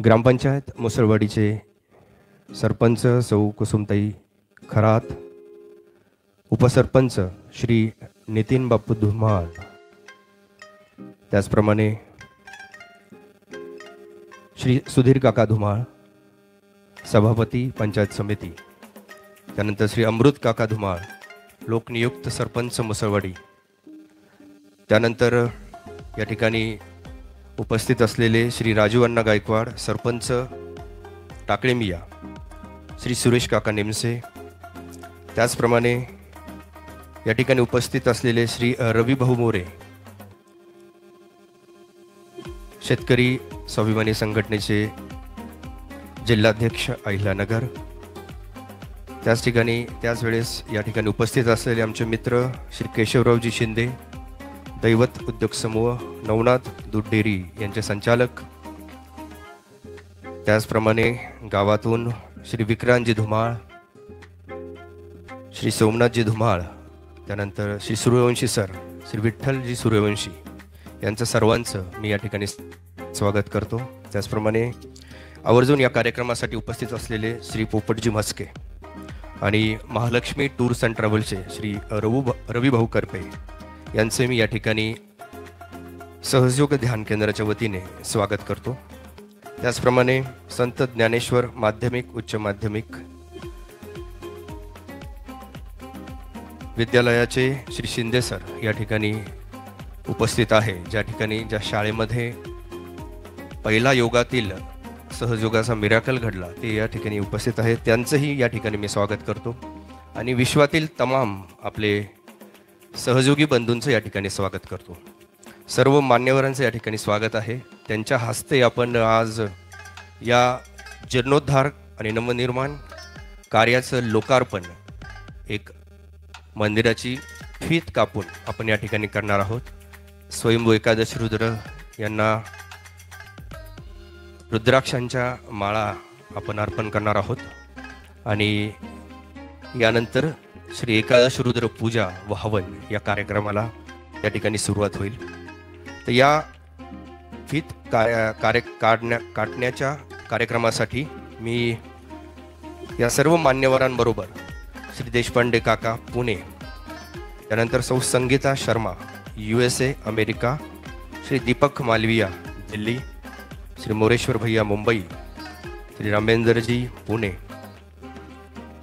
ग्रामपंचायत मुसळवाडीचे सरपंच सौ कुसुमताई खरात, उपसरपंच श्री नितीन बापू धुमाळ, त्याचप्रमाणे श्री सुधीर काका धुमाळ, सभापती पंचायत समिती, त्यानंतर श्री अमृत काका धुमाळ, लोकनियुक्त सरपंच मुसळवाडी, त्यानंतर या ठिकाणी उपस्थित असलेले श्री राजू अण्णा गायकवाड, सरपंच टाकळेमिया, श्री सुरेश काका नेमसे, त्याचप्रमाणे या ठिकाणी उपस्थित असलेले श्री रवी भाऊ मोरे, शेतकरी स्वाभिमानी संघटनेचे जिल्हाध्यक्ष अहिल्यानगर, त्याच ठिकाणी त्याच वेळेस या ठिकाणी उपस्थित असलेले आमचे मित्र श्री केशवरावजी शिंदे, दैवत उद्योग समूह नवनाथ दूध डेअरी यांचे संचालक, त्याचप्रमाणे गावातून श्री विक्रांतजी धुमाळ, श्री सोमनाथजी धुमाळ, त्यानंतर श्री सूर्यवंशी सर, श्री विठ्ठलजी सूर्यवंशी यांचं सर्वांचं मी या ठिकाणी स्वागत करतो. त्याचप्रमाणे आवर्जून या कार्यक्रमासाठी उपस्थित असलेले श्री पोपटजी म्हस्के आणि महालक्ष्मी टूर्स अँड ट्रॅव्हल्सचे श्री रवी भाऊ करपे यांचे मी या ठिकाणी सहयोग ध्यान केंद्राच्या वतीने स्वागत करतो. त्याचप्रमाणे संत ज्ञानेश्वर माध्यमिक उच्च माध्यमिक विद्यालयाचे श्री शिंदे सर या ठिकाणी उपस्थित आहे, ज्या शाळेमध्ये पहिला योगातील सहयोगाचा मिराकल घडला ते या ठिकाणी उपस्थित आहेत, त्यांचंही या ठिकाणी मी स्वागत करतो. आणि विश्वातील तमाम आपले सहयोगी बंधूंचं या ठिकाणी स्वागत करतो. सर्व मान्यवरांचं या ठिकाणी स्वागत आहे. त्यांच्या हस्ते आपण आज या जीर्णोद्धार आणि नवनिर्माण कार्याचं लोकार्पण, एक मंदिराची फीत कापून आपण या ठिकाणी करणार आहोत. स्वयंभू एकादश रुद्र यांना रुद्राक्षांच्या माळा आपण अर्पण करणार आहोत आणि यानंतर श्री एकादश रुद्र पूजा व हवन या कार्यक्रमाला या ठिकाणी सुरुवात होईल. तर या फीत काढण्याच्या कार्यक्रमासाठी मी या सर्व मान्यवरांबरोबर श्री देशपांडे काका पुणे, त्यानंतर सौ संगीता शर्मा USA अमेरिका, श्री दीपक मालविया दिल्ली, श्री मोरेश्वर भैया मुंबई, श्री रामेंद्रजी पुणे,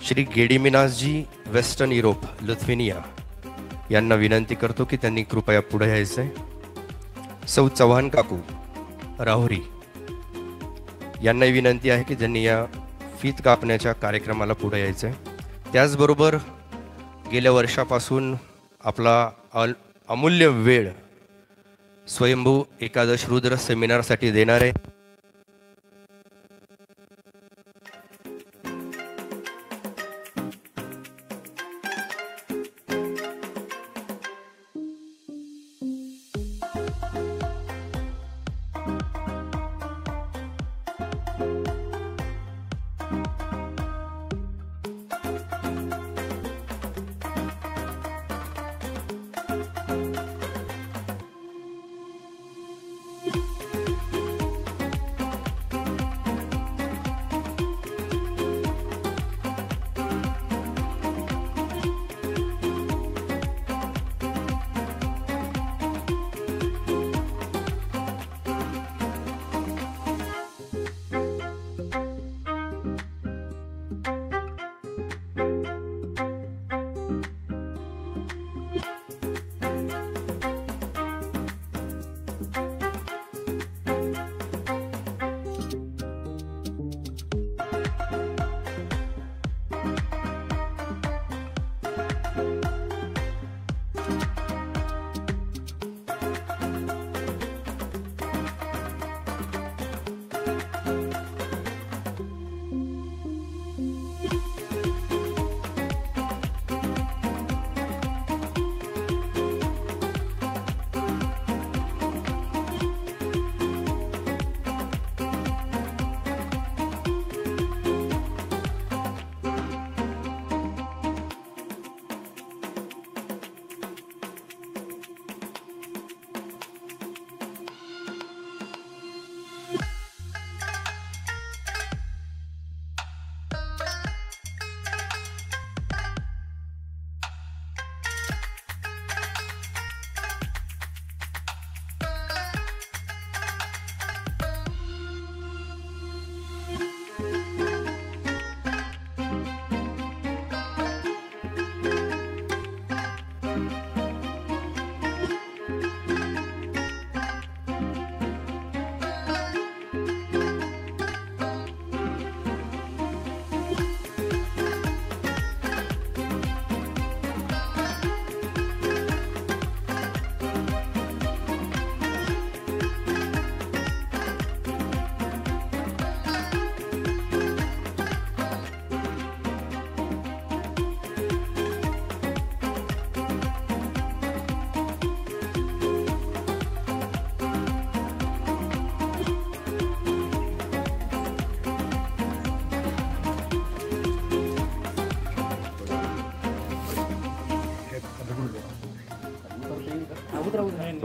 श्री गेडीमिनासजी वेस्टर्न युरोप लिथुएनिया यांना विनंती करतो की त्यांनी कृपया पुढे यायचं आहे. सौ चव्हाण काकू राहुरी यांनाही विनंती आहे की त्यांनी या फीत कापण्याच्या कार्यक्रमाला पुढे यायचं आहे. त्याचबरोबर गेल्या वर्षापासून आपला अमूल्य वेळ स्वयंभू एकादश रुद्र सेमिनारसाठी देणारे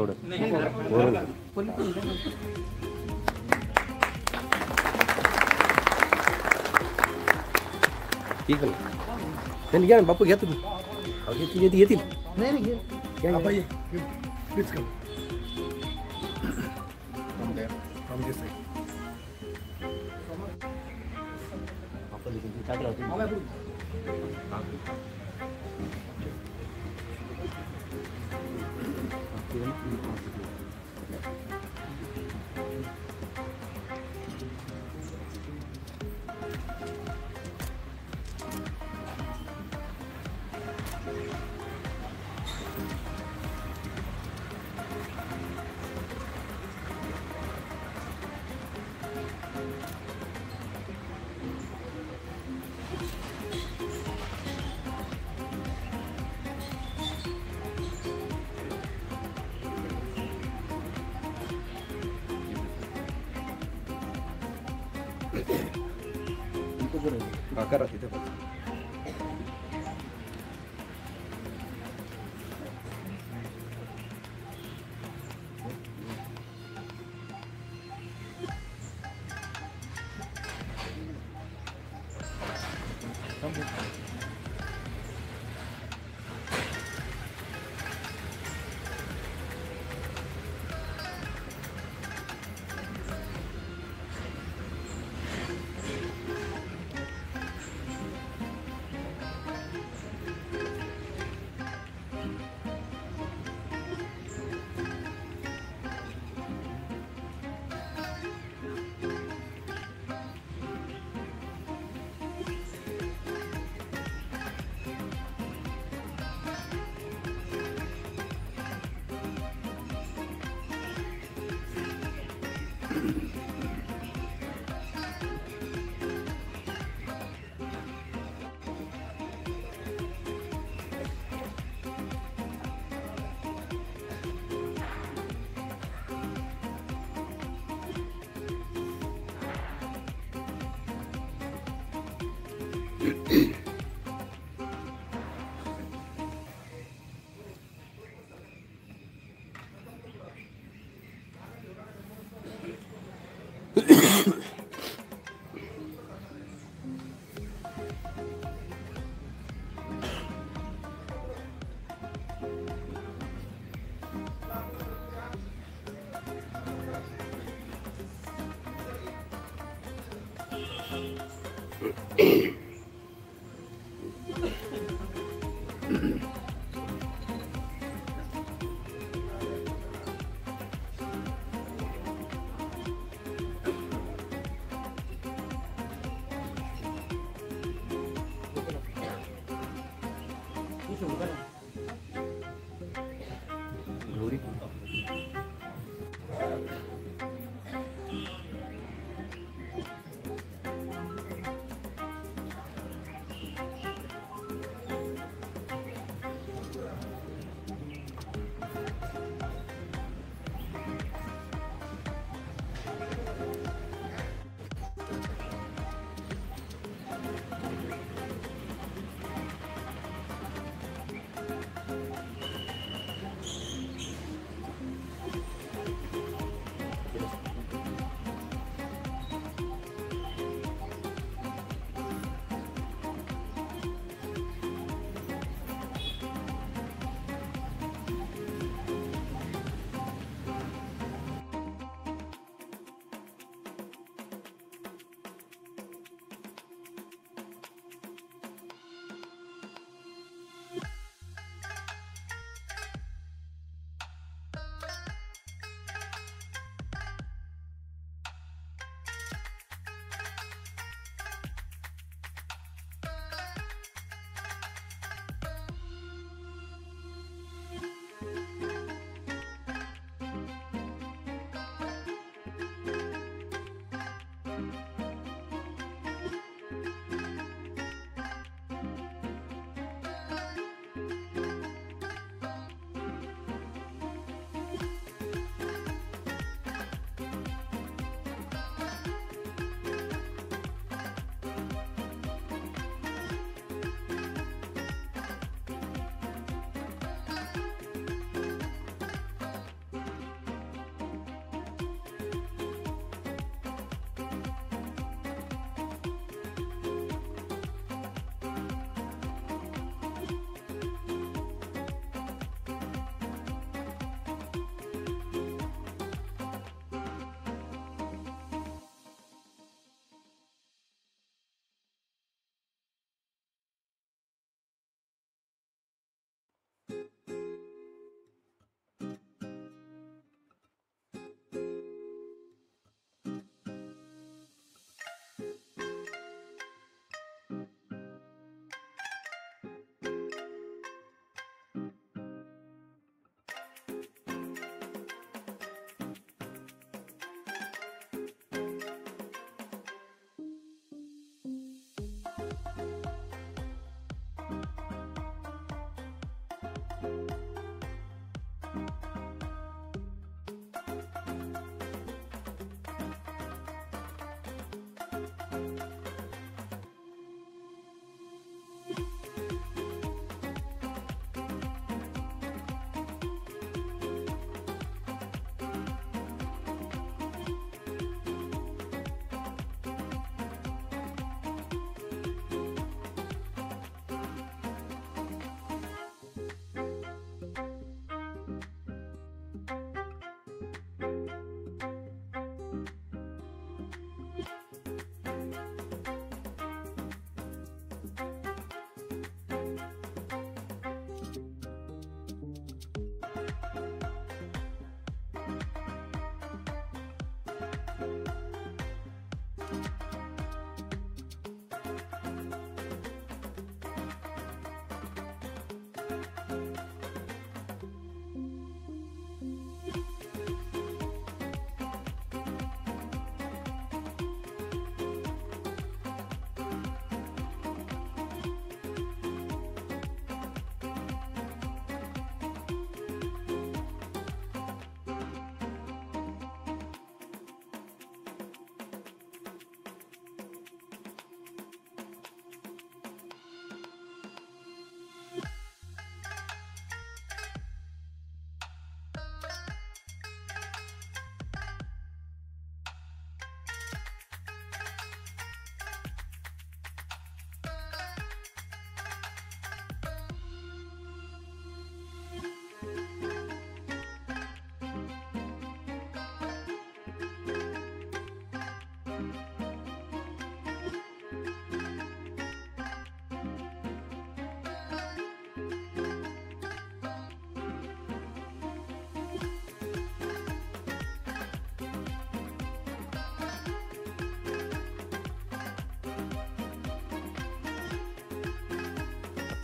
थोडं ठीक आहे त्यांनी घ्या ना बापू घ्या तुम्ही येतील नाही करा तिथे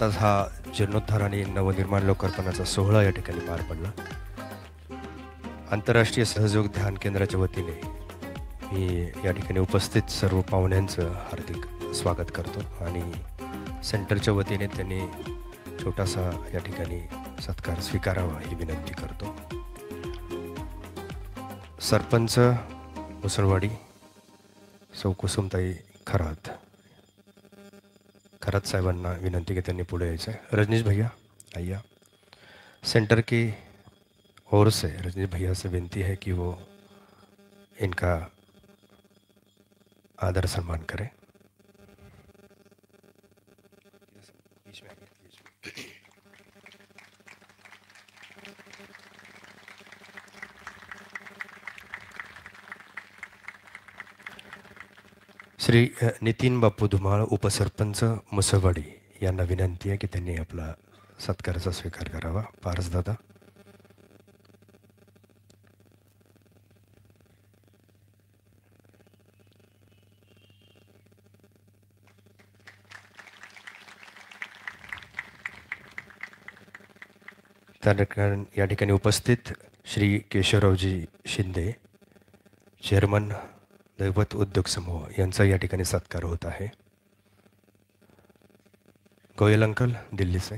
नुकताच हा जीर्णोद्धार आणि नवनिर्माण लोकार्पणाचा सोहळा या ठिकाणी पार पडला. आंतरराष्ट्रीय सहयोग ध्यान केंद्राच्या वतीने मी या ठिकाणी उपस्थित सर्व पाहुण्यांचं हार्दिक स्वागत करतो आणि सेंटरच्या वतीने त्यांनी छोटासा या ठिकाणी सत्कार स्वीकारावा ही विनंती करतो. सरपंच मुसळवाडी सौ कुसुमताई खरात साहिबांना विनंती की त्यांनी पुढे यायचं है. रजनीश भैया आइए. सेंटर की ओर से रजनीश भैया से विनती है कि वो इनका आदर सम्मान करें. श्री नितीन बापू धुमाळ उपसरपंच मुसळवाडी यांना विनंती आहे की त्यांनी आपला सत्काराचा स्वीकार करावा. पारस दादा. या ठिकाणी उपस्थित श्री केशवरावजी शिंदे चेअरमन दैवत उद्योग समूह यांचा या ठिकाणी सत्कार होत आहे. गोयल अंकल दिल्ली से.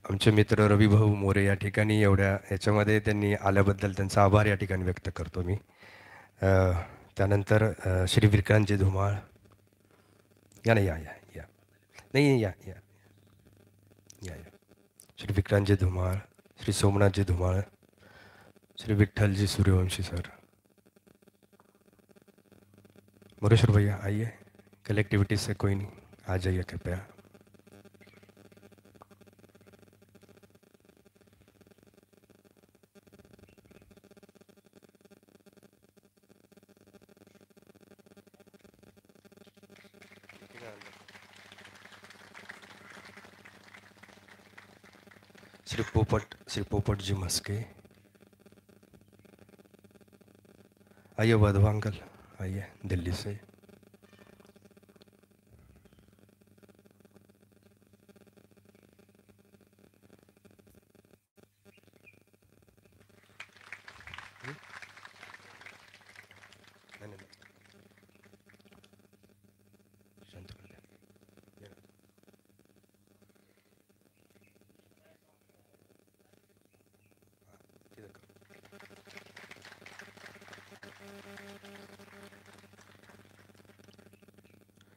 आमचे मित्र रविभाऊ मोरे या ठिकाणी एवढ्या याच्यामध्ये त्यांनी आल्याबद्दल त्यांचा आभार या ठिकाणी व्यक्त करतो मी. त्यानंतर श्री विक्रांतजी धुमाळ या नाही या या या नाही या या या या श्री विक्रांतजी धुमाळ, श्री सोमनाथजी धुमाळ, श्री विठ्ठलजी सूर्यवंशी सर. मुरेश्वर भैया आइए. कलेक्टिविटी से कोई नहीं, आ जाइए कृपया. श्री पोपट जी मस्के आइए. वधवा अंकल आइए दिल्ली से.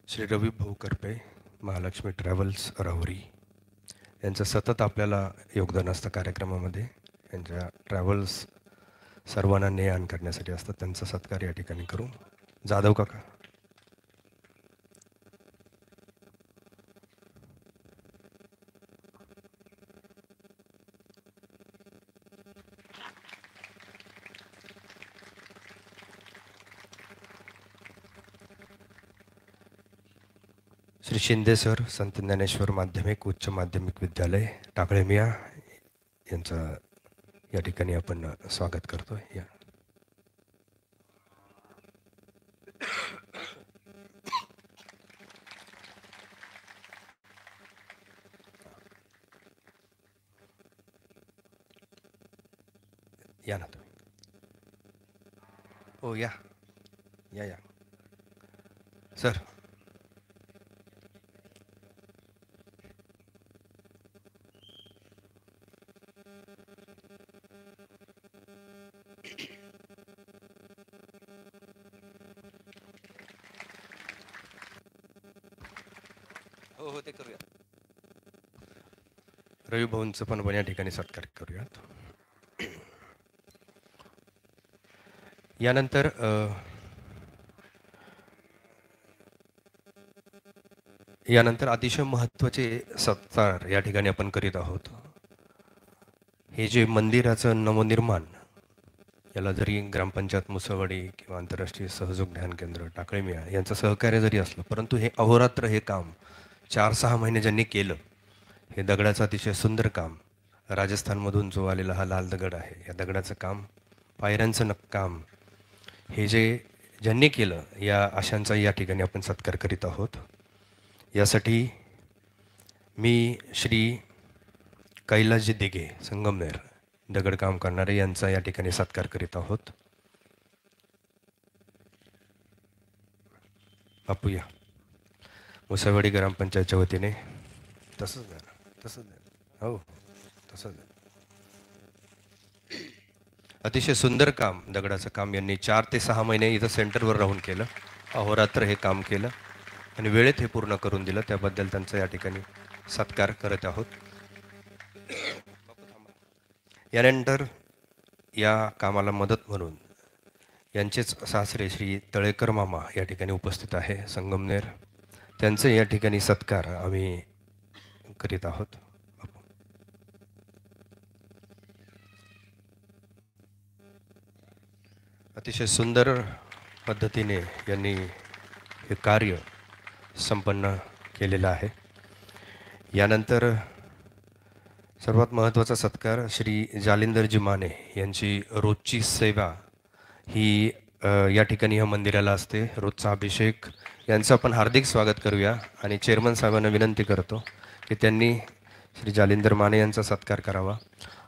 श्री रवी भाऊ करपे महालक्ष्मी ट्रॅव्हल्स राहुरी यांचं सतत आपल्याला योगदान असतं कार्यक्रमामध्ये. यांच्या ट्रॅव्हल्स सर्वांना ने आण करण्यासाठी असतात. त्यांचा सत्कार या ठिकाणी करू. जाधव काका. श्री शिंदे सर संत ज्ञानेश्वर माध्यमिक उच्च माध्यमिक विद्यालय टाकळेमिया यांचं या ठिकाणी आपण स्वागत करतोय. या या ना तुम्ही. हो या या या सर. हो ते करूया. रवी भाऊंचं पण या ठिकाणी सत्कार करूयात. यानंतर अतिशय महत्त्वाचे सत्कार या ठिकाणी आपण करीत आहोत. हे जे मंदिराचं नवनिर्माण याला जरी ग्रामपंचायत मुसळवाडी किंवा आंतरराष्ट्रीय सहयोग ध्यान केंद्र टाकळेमिया यांचं सहकार्य जरी असलं, परंतु हे अहोरात्र हे काम 4-6 महिने ज्यांनी केलं, हे दगडाचं अतिशय सुंदर काम राजस्थानमधून जो आलेला हा लाल दगड आहे, या दगडाचं काम, पायऱ्यांचं काम, हे जे ज्यांनी केलं या आशांचा या ठिकाणी आपण सत्कार करीत आहोत. यासाठी मी श्री कैलासजी दिघे संगमनेर दगडकाम करणारे यांचा या ठिकाणी सत्कार करीत आहोत. बापू या. मुसावाडी ग्रामपंचायतच्या वतीने तसंच द्या. हो तसंच द्या. अतिशय सुंदर काम, दगडाचं काम यांनी 4 ते 6 महिने इथं सेंटरवर राहून केलं. अहोरात्र हे काम केलं आणि वेळेत हे पूर्ण करून दिलं. त्याबद्दल त्यांचा या ठिकाणी सत्कार करत आहोत. यानंतर या कामाला मदत म्हणून यांचेच सासरे श्री तळेकर मामा या ठिकाणी उपस्थित आहे संगमनेर. त्यांचे या ठिकाणी सत्कार आम्ही करीत आहोत. अतिशय सुंदर पद्धतीने यांनी हे कार्य संपन्न केलेलं आहे. यानंतर सर्वात महत्त्वाचा सत्कार श्री जालिंदरजी माने यांची रोजची सेवा ही या ठिकाणी ह्या मंदिराला असते. रोजचा अभिषेक. यांचं आपण हार्दिक स्वागत करूया आणि चेअरमन साहेबांना विनंती करतो की त्यांनी श्री जालिंदर माने यांचा सत्कार करावा.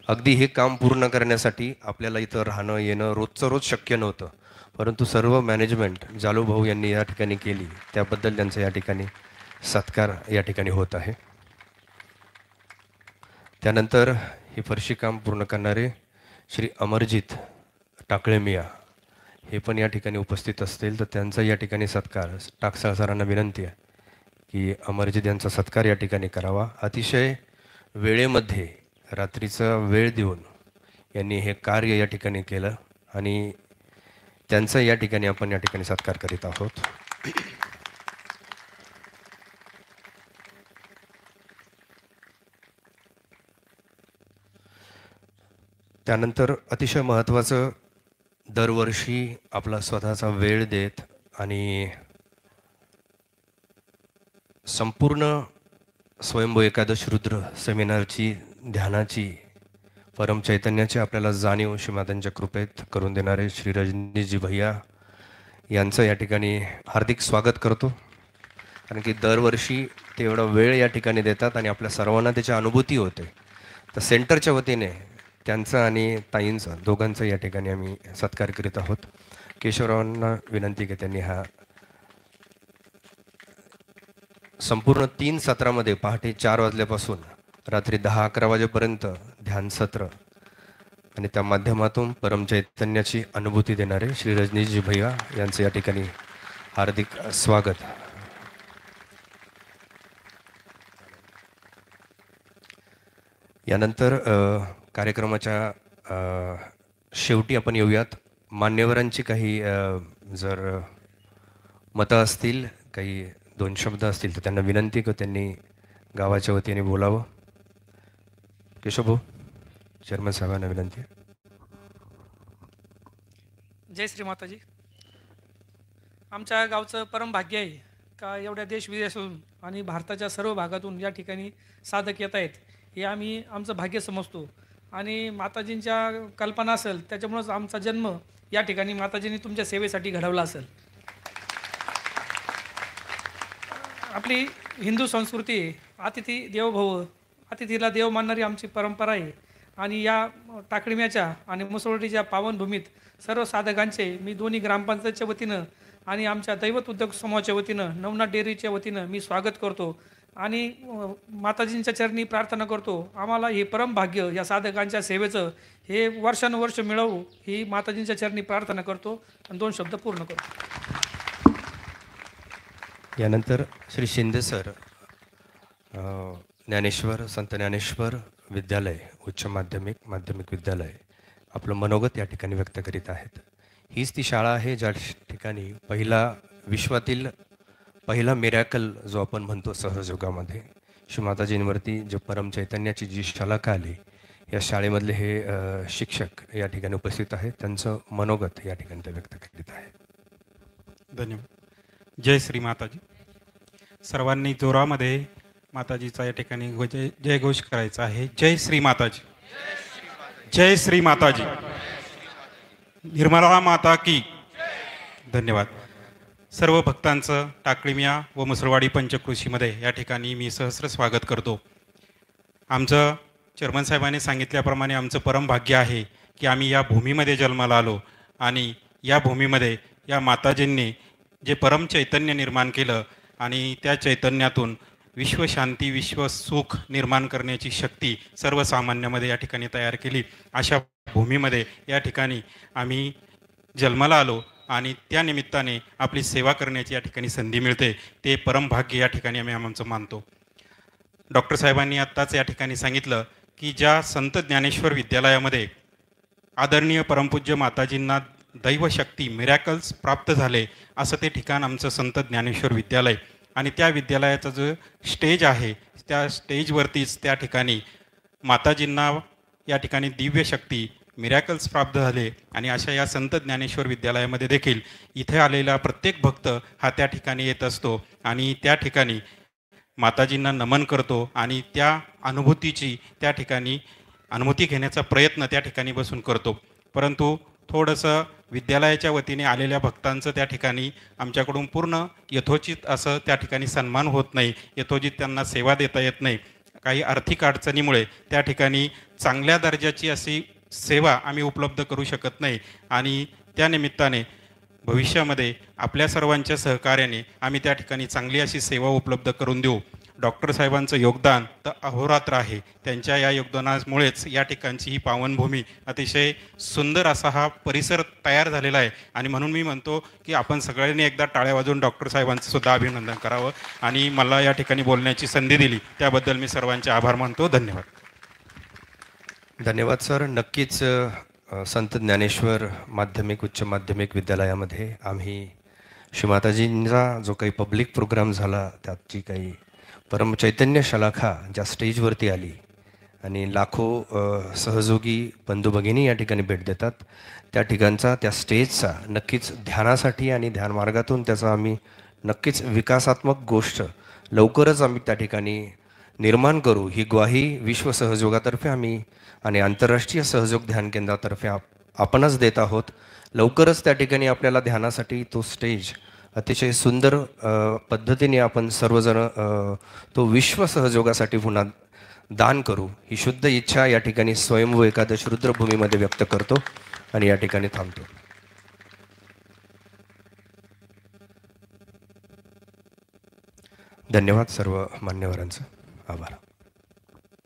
अगदी हे काम पूर्ण करण्यासाठी आपल्याला इथं राहणं येणं रोजचं रोज शक्य नव्हतं, परंतु सर्व मॅनेजमेंट जालूभाऊ यांनी या ठिकाणी केली. त्याबद्दल त्यांचा या ठिकाणी सत्कार या ठिकाणी होत आहे. त्यानंतर हे फरशी काम पूर्ण करणारे श्री अमरजीत टाकळे मिया हे पण या ठिकाणी उपस्थित असतील, तर त्यांचा या ठिकाणी सत्कार टाकसाळ सरांना विनंती आहे की अमरजीत यांचा सत्कार या ठिकाणी करावा. अतिशय वेळेमध्ये रात्रीचा वेळ देऊन यांनी हे कार्य या ठिकाणी केलं आणि त्यांचा या ठिकाणी आपण या ठिकाणी सत्कार करीत आहोत. त्यानंतर अतिशय महत्त्वाचं, दरवर्षी आपला स्वतःचा वेळ देत आणि संपूर्ण स्वयंभू एकादश रुद्र सेमिनारची, ध्यानाची, परम चैतन्याची आपल्याला जाणीव श्रीमातांच्या कृपेत करून देणारे श्री रजनीशजी भैया यांचं या ठिकाणी हार्दिक स्वागत करतो. कारण की दरवर्षी ते एवढा वेळ या ठिकाणी देतात आणि आपल्या सर्वांना त्याची अनुभूती होते. तर सेंटरच्या वतीने त्यांचं आणि ताईंचा दोघांचा या ठिकाणी आम्ही सत्कार करीत आहोत. केशवरावांना विनंती की त्यांनी हा संपूर्ण 3 सत्रामध्ये पहाटे 4 वाजल्यापासून रात्री 10-11 वाजेपर्यंत ध्यान सत्र आणि त्या माध्यमातून परमचैतन्याची अनुभूती देणारे श्री रजनीशजी भैया यांचे या ठिकाणी हार्दिक स्वागत. यानंतर कार्यक्रमाच्या शेवटी आपण येऊयात. मान्यवरांची काही जर मतं असतील, काही 2 शब्द असतील तर त्यांना विनंती की त्यांनी गावाच्या वतीने बोलावं. केशवभाऊ, चेअरमन साहेबांना विनंती. जय श्री माताजी. आमच्या गावचं परम भाग्य आहे का एवढ्या देश विदेशातून आणि भारताच्या सर्व भागातून या ठिकाणी साधक येत आहेत. हे आम्ही आमचं भाग्य समजतो आणि माताजींच्या कल्पना असेल त्याच्यामुळंच आमचा जन्म या ठिकाणी माताजींनी तुमच्या सेवेसाठी घडवला असेल. आपली हिंदू संस्कृती अतिथी देवो भव, अतिथीला देव मानणारी आमची परंपरा आहे आणि या टाकळीम्याच्या आणि मुसळवाडीच्या पावनभूमीत सर्व साधकांचे मी दोन्ही ग्रामपंचायतच्या वतीनं आणि आमच्या दैवत उद्योग समूहाच्या वतीनं, नवनाथ डेअरीच्या वतीनं मी स्वागत करतो आणि माताजींच्या चरणी प्रार्थना करतो. आम्हाला हे परम भाग्य या साधकांच्या सेवेचं हे वर्षानुवर्ष मिळवू ही माताजींच्या चरणी प्रार्थना करतो आणि 2 शब्द पूर्ण करतो. यानंतर श्री शिंदे सर ज्ञानेश्वर संत ज्ञानेश्वर विद्यालय उच्च माध्यमिक विद्यालय आपलं मनोगत या ठिकाणी व्यक्त करीत आहेत. हीच ती शाळा आहे ज्या ठिकाणी विश्वातील पहिला मिरॅकल जो आपण म्हणतो सहजयोगामध्ये श्री माताजींवरती जो परम चैतन्याची जी शलाका आली, या शाळेमधले हे शिक्षक या ठिकाणी उपस्थित आहेत. त्यांचं मनोगत या ठिकाणी ते व्यक्त करीत आहे. धन्यवाद. जय श्री माताजी. सर्वांनी जोरामध्ये माताजीचा या ठिकाणी जयघोष करायचा आहे. जय श्री माताजी, जय श्री माताजी, निर्मला माता की. धन्यवाद. सर्व भक्तांचं टाकळीमिया व मुसळवाडी पंचक्रोशीमध्ये या ठिकाणी मी सहस्र स्वागत करतो. आमचं चेअरमन साहेबांनी सांगितल्याप्रमाणे आमचं परम भाग्य आहे की आम्ही या भूमीमध्ये जन्माला आलो आणि या भूमीमध्ये या माताजींनी जे परम चैतन्य निर्माण केलं आणि त्या चैतन्यातून विश्वशांती, विश्वसुख निर्माण करण्याची शक्ती सर्वसामान्यामध्ये या ठिकाणी तयार केली. अशा भूमीमध्ये या ठिकाणी आम्ही जन्माला आलो आणि त्या निमित्ताने आपली सेवा करण्याची या ठिकाणी संधी मिळते. ते परम भाग्य या ठिकाणी आम्ही आमचं मानतो. डॉक्टर साहेबांनी आत्ताच या ठिकाणी सांगितलं की ज्या संत ज्ञानेश्वर विद्यालयामध्ये आदरणीय परमपूज्य माताजींना दैवशक्ती, मिरॅकल्स प्राप्त झाले, असं ते ठिकाण आमचं संत ज्ञानेश्वर विद्यालय. आणि त्या विद्यालयाचं जो स्टेज आहे त्या स्टेजवरतीच त्या ठिकाणी माताजींना या ठिकाणी दिव्य शक्ती, मिरॅकल्स प्राप्त झाले. आणि अशा या संत ज्ञानेश्वर विद्यालयामध्ये देखील इथे आलेला प्रत्येक भक्त हा त्या ठिकाणी येत असतो आणि त्या ठिकाणी माताजींना नमन करतो आणि त्या अनुभूतीची त्या ठिकाणी अनुभूती घेण्याचा प्रयत्न त्या ठिकाणी बसून करतो. परंतु थोडंसं विद्यालयाच्या वतीने आलेल्या भक्तांचं त्या ठिकाणी आमच्याकडून पूर्ण यथोचित असं त्या ठिकाणी सन्मान होत नाही, यथोचित त्यांना सेवा देता येत नाही. काही आर्थिक अडचणीमुळे त्या ठिकाणी चांगल्या दर्जाची अशी सेवा आम्ही उपलब्ध करू शकत नाही आणि त्या निमित्ताने भविष्यामध्ये आपल्या सर्वांच्या सहकार्याने आम्ही त्या ठिकाणी चांगली अशी सेवा उपलब्ध करून देऊ. डॉक्टर साहेबांचं योगदान तर अहोरात्र आहे. त्यांच्या या योगदानामुळेच या ठिकाणची ही पावनभूमी अतिशय सुंदर असा हा परिसर तयार झालेला आहे. आणि म्हणून मी म्हणतो की आपण सगळ्यांनी एकदा टाळ्या वाजवून डॉक्टर साहेबांचं सुद्धा अभिनंदन करावं. आणि मला या ठिकाणी बोलण्याची संधी दिली त्याबद्दल मी सर्वांचे आभार मानतो. धन्यवाद. धन्यवाद सर. नक्कीच संत ज्ञानेश्वर माध्यमिक उच्च माध्यमिक विद्यालयामध्ये आम्ही श्रीमाताजींचा जो काही पब्लिक प्रोग्राम झाला त्याची काही परमचैतन्य शलाखा ज्या स्टेजवरती आली आणि लाखो सहयोगी बंधू भगिनी या ठिकाणी भेट देतात, त्या ठिकाणचा त्या स्टेजचा नक्कीच ध्यानासाठी आणि ध्यानमार्गातून त्याचा आम्ही नक्कीच विकासात्मक गोष्ट लवकरच आम्ही त्या ठिकाणी निर्माण करू ही ग्वाही विश्व सहयोगातर्फे आम्ही आणि आंतरराष्ट्रीय सहयोग ध्यान केंद्रातर्फे आपणच देत आहोत. लवकरच त्या ठिकाणी आपल्याला ध्यानासाठी तो स्टेज अतिशय सुंदर पद्धतीने आपण सर्वजण तो विश्व सहयोगासाठी पुन्हा दान करू ही शुद्ध इच्छा या ठिकाणी स्वयंभू एकादश रुद्रभूमीमध्ये व्यक्त करतो आणि या ठिकाणी थांबतो. धन्यवाद सर्व मान्यवरांचं. आभार.